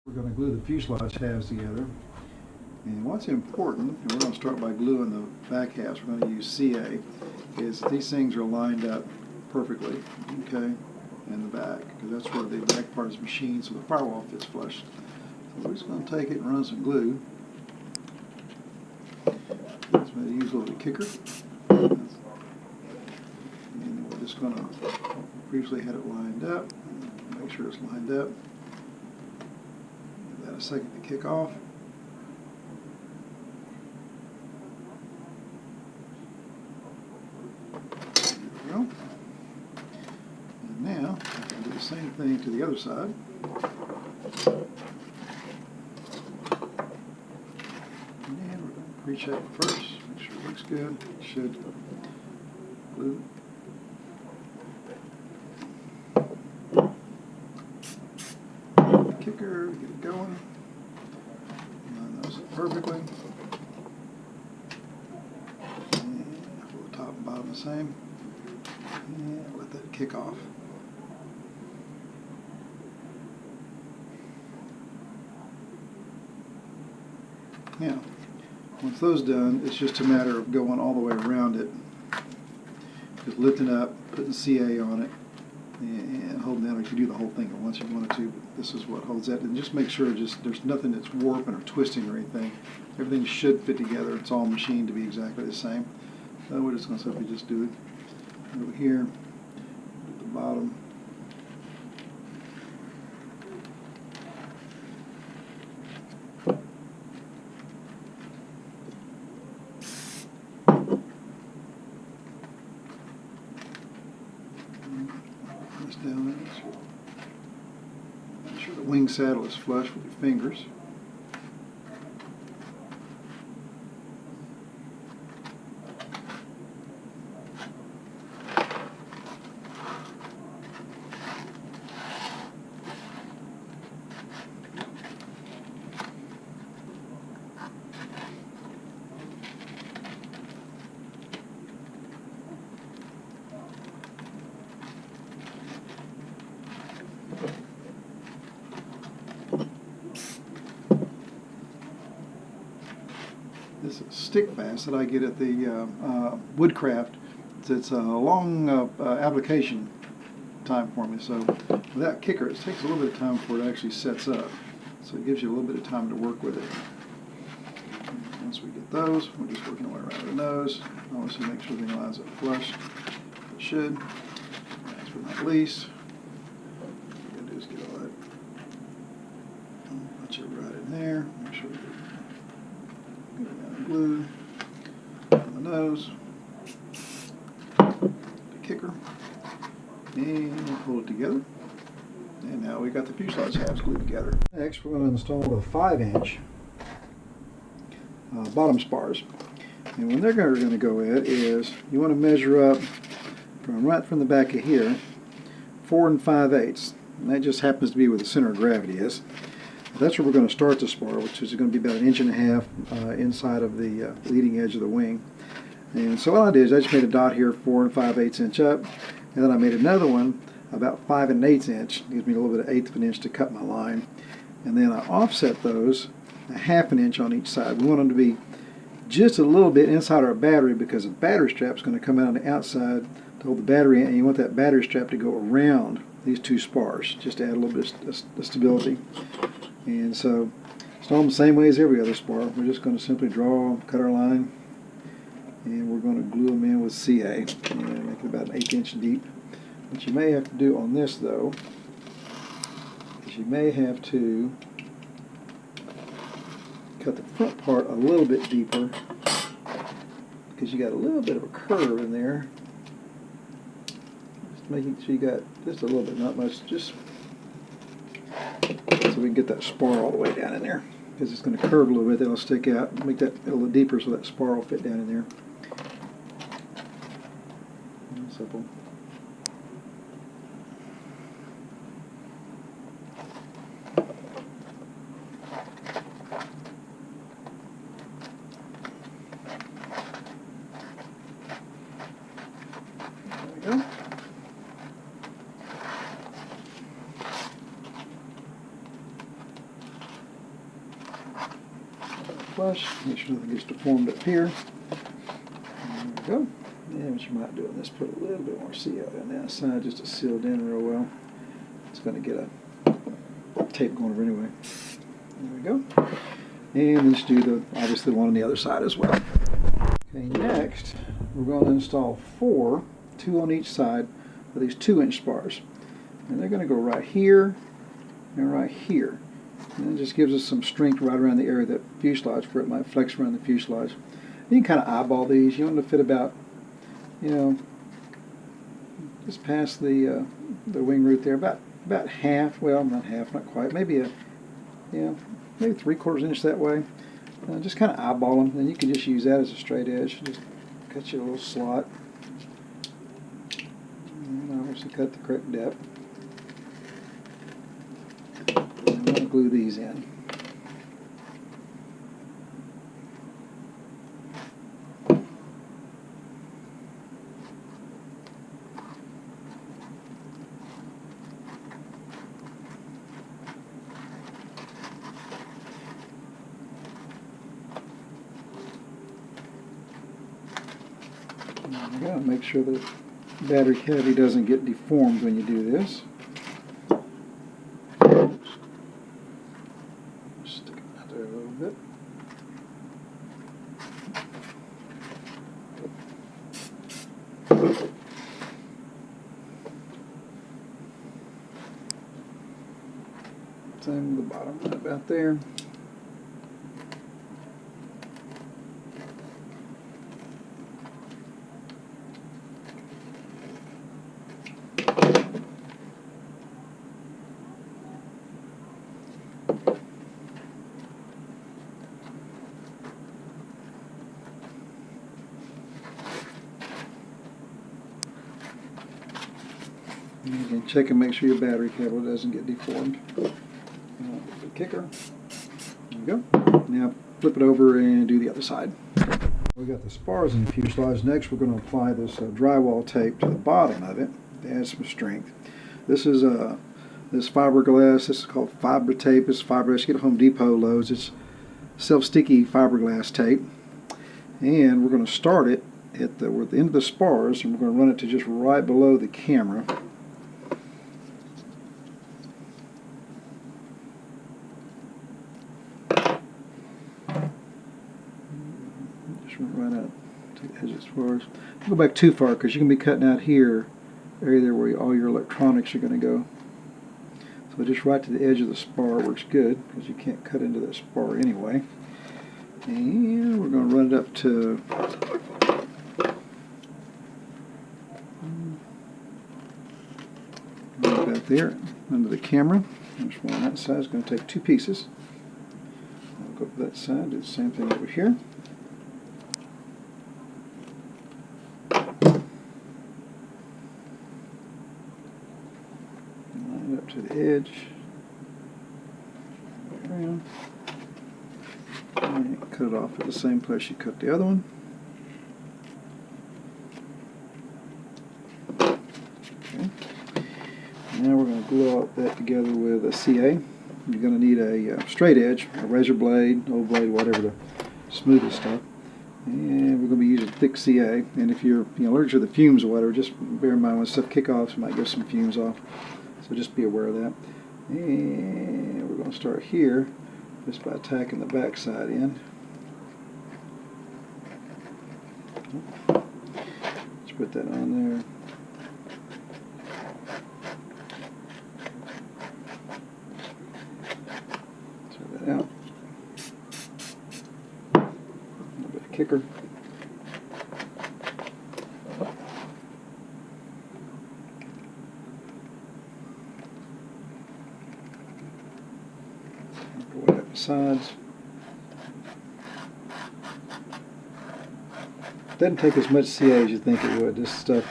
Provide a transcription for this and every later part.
We're going to glue the fuselage halves together. And what's important, and we're going to start by gluing the back halves, we're going to use CA, is that these things are lined up perfectly, okay, in the back, because that's where the back part is machined, so the firewall fits flush. So we're just going to take it and run some glue. So I'm going to use a little bit of kicker. And we're just going to, previously had it lined up, make sure it's lined up. Give that a second to kick off. And now, I can do the same thing to the other side. And we're going to pre-check first, make sure it looks good. It should glue. Kicker, get it going. Line those up perfectly. And hold the top and bottom the same. And let that kick off. Now, once those done, it's just a matter of going all the way around it. Just lifting up, putting CA on it, and holding down. You can do the whole thing at once if you wanted to, but this is what holds that. And just make sure there's nothing that's warping or twisting or anything. Everything should fit together. It's all machined to be exactly the same. So we're just going to simply just do it over here at the bottom. This down there. Make sure the wing saddle is flush with your fingers. This is stick fast that I get at the Woodcraft. It's a long application time for me. So without kicker, it takes a little bit of time before it actually sets up. So it gives you a little bit of time to work with it. And once we get those, we're just working our way around the nose. Obviously make sure everything lines up flush. It should. Last but not least, what we're going to do is get all that. Put it right in there. Make sure we get it down glue on the nose, the kicker, and pull it together. And now we got the fuselage halves glued together. Next, we're going to install the 5-inch bottom spars. And when they're going to go at is you want to measure up from right from the back of here, 4 5/8. And that just happens to be where the center of gravity is. That's where we're going to start the spar, which is going to be about 1.5 inches inside of the leading edge of the wing. And so what I did is I just made a dot here 4 5/8 inch up, and then I made another one about 5 1/8 inch. It gives me a little bit of 1/8 of an inch to cut my line. And then I offset those 1/2 inch on each side. We want them to be just a little bit inside our battery because the battery strap is going to come out on the outside to hold the battery in, and you want that battery strap to go around these two spars just to add a little bit of stability. And so install them the same way as every other spar. We're just going to simply draw, cut our line, and we're going to glue them in with CA and make it about 1/8 inch deep. What you may have to do on this though is you may have to cut the front part a little bit deeper because you got a little bit of a curve in there. Just making sure you got just a little bit, not much, just so we can get that spar all the way down in there, because it's going to curve a little bit. That'll stick out. Make that a little deeper so that spar will fit down in there. Simple. There we go. flush. Make sure nothing gets deformed up here. There we go. And what you might do is put a little bit more CO on the outside just to seal it in real well. It's going to get a tape going over anyway. There we go. And let's do obviously the one on the other side as well. Okay, next we're going to install 4, 2 on each side of these 2-inch spars. And they're going to go right here and right here. And it just gives us some strength right around the area of that fuselage where it might flex around the fuselage. You can kind of eyeball these. You want them to fit about, just past the wing root there, about half. Well, not half, not quite. Maybe maybe 3/4 inch that way. Just kind of eyeball them, and you can just use that as a straight edge. Just cut you a little slot, and obviously cut the correct depth. And I'm going to glue these in. You gotta make sure the battery cavity doesn't get deformed when you do this. Stick it out there a little bit. Same with the bottom right about there. And you can check and make sure your battery cable doesn't get deformed. The kicker. There we go. Now flip it over and do the other side. We got the spars in the fuselage. Next we're going to apply this drywall tape to the bottom of it to add some strength. This is this fiberglass. This is called fiber tape. It's fiberglass. You get at Home Depot loads. It's self-sticky fiberglass tape. And we're going to start it at the end of the spars, and we're going to run it to just right below the camera. Just run out to the edge of the spars. Don't go back too far because you're going to be cutting out here, area there where all your electronics are going to go. So just right to the edge of the spar works good because you can't cut into that spar anyway. And we're going to run it up to right about there under the camera. There's one on that side. It's going to take 2 pieces. I'll go to that side, do the same thing over here. Line it up to the edge. Around. And cut it off at the same place you cut the other one. Okay. Now we're going to glue up that together with a CA. You're going to need a straight edge, a razor blade, old blade, whatever, to smooth this stuff. And we're going to be using thick CA. And if you're allergic to the fumes or whatever, just bear in mind when stuff kick off, it might get some fumes off. So just be aware of that. And we're going to start here just by tacking the back side in. Let's put that on there. Throw that out. A little bit of kicker. Go up the sides. It doesn't take as much CA as you think it would. This stuff,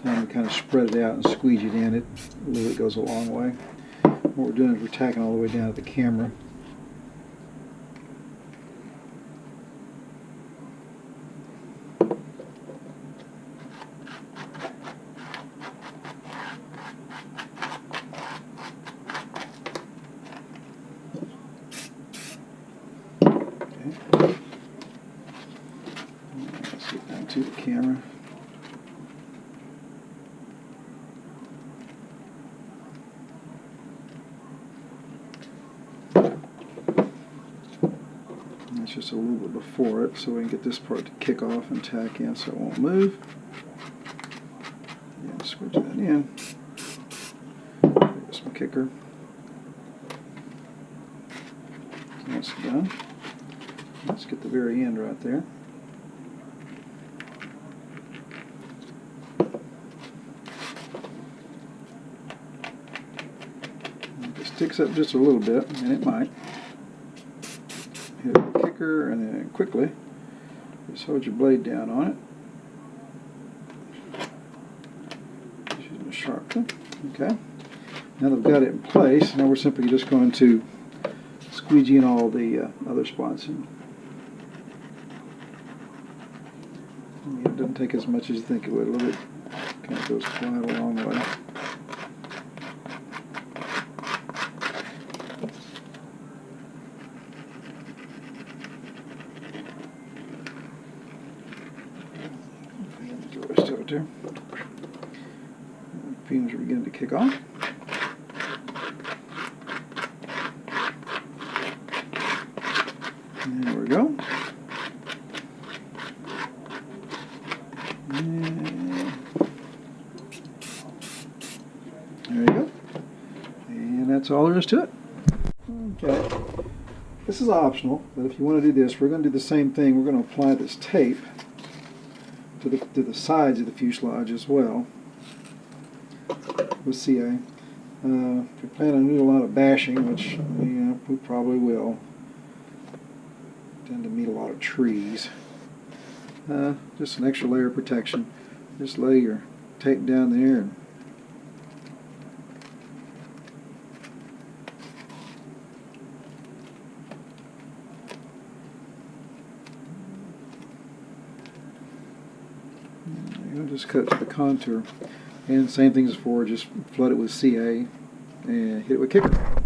time to kind of spread it out and squeeze it in, a little bit goes a long way. What we're doing is we're tacking all the way down to the camera. Okay. camera. That's just a little bit before it, so we can get this part to kick off and tack in so it won't move. And switch that in. There's my kicker. So that's done. Let's get the very end right there. If it sticks up just a little bit, and it might, hit the kicker and then quickly just hold your blade down on it. Just using a sharp thing. Okay. Now that we've got it in place, now we're simply just going to squeegee in all the other spots. And it doesn't take as much as you think it would. A little bit kind of goes quite a long way. There. The fumes are beginning to kick off. And there we go. And there you go. And that's all there is to it. Okay. This is optional, but if you want to do this, we're going to do the same thing. We're going to apply this tape to the sides of the fuselage as well with CA. If you're planning on doing a lot of bashing, which we probably will, tend to meet a lot of trees, just an extra layer of protection. Just lay your tape down there and just cut it to the contour. And same thing as before, just flood it with CA and hit it with kicker.